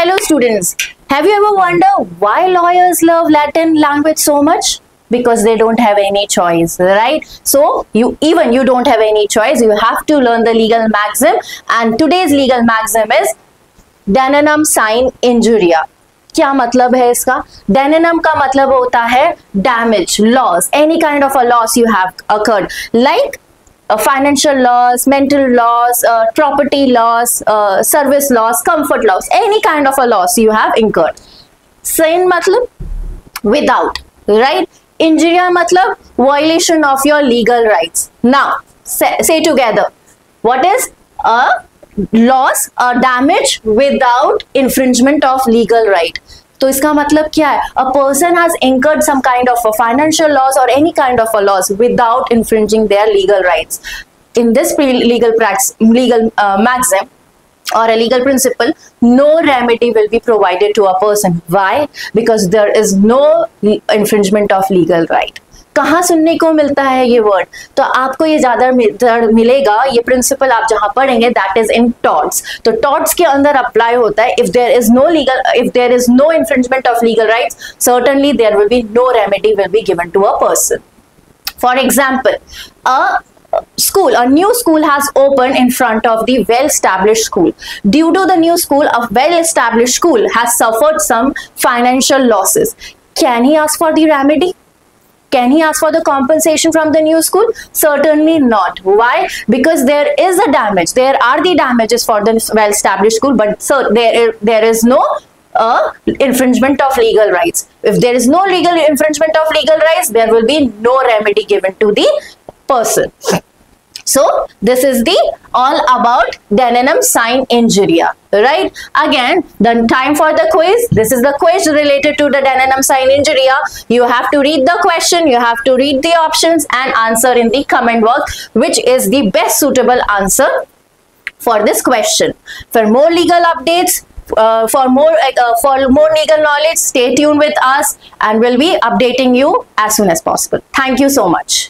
Hello students, have you ever wondered why lawyers love Latin language so much? Because they don't have any choice, right? So you don't have any choice, you have to learn the legal maxim, and today's legal maxim is Danenum sine injuria. क्या मतलब है इसका? Danenum का मतलब होता है damage, loss, any kind of a loss you have occurred, like financial loss, mental loss, property loss, service loss, comfort loss, any kind of a loss you have incurred. Sine मतलब without, right? Injuria matlab violation of your legal rights. Now say together, what is a loss, a damage without infringement of legal right? तो इसका मतलब क्या है? A person has incurred some kind of a financial loss or any kind of a loss without infringing their legal rights. In this legal maxim or a legal principle, no remedy will be provided to a person. Why? Because there is no infringement of legal right. कहाँ सुनने को मिलता है ये word? तो आपको ये ज्यादा मिलेगा, ये प्रिंसिपल आप जहां पढ़ेंगे दैट इज इन टॉर्ट्स. तो टॉर्ट्स के अंदर अप्लाई होता है, if there is no infringement of legal rights, certainly there will be no remedy will be given to a person. For example, a new school has opened in front of the well-established school. Due to the new school, a well-established school has suffered some financial losses. Can he ask for the remedy? Can he ask for the compensation from the new school? Certainly not. Why? Because there is a damage. There are the damages for the well-established school, but there is no infringement of legal rights. If there is no infringement of legal rights, there will be no remedy given to the person. So this is the all about Danenum sine injuria, right? Again, the time for the quiz. This is the quiz related to the Danenum sine injuria. You have to read the question, you have to read the options and answer in the comment box which is the best suitable answer for this question. For more legal updates, for more legal knowledge, stay tuned with us and we'll be updating you as soon as possible. Thank you so much.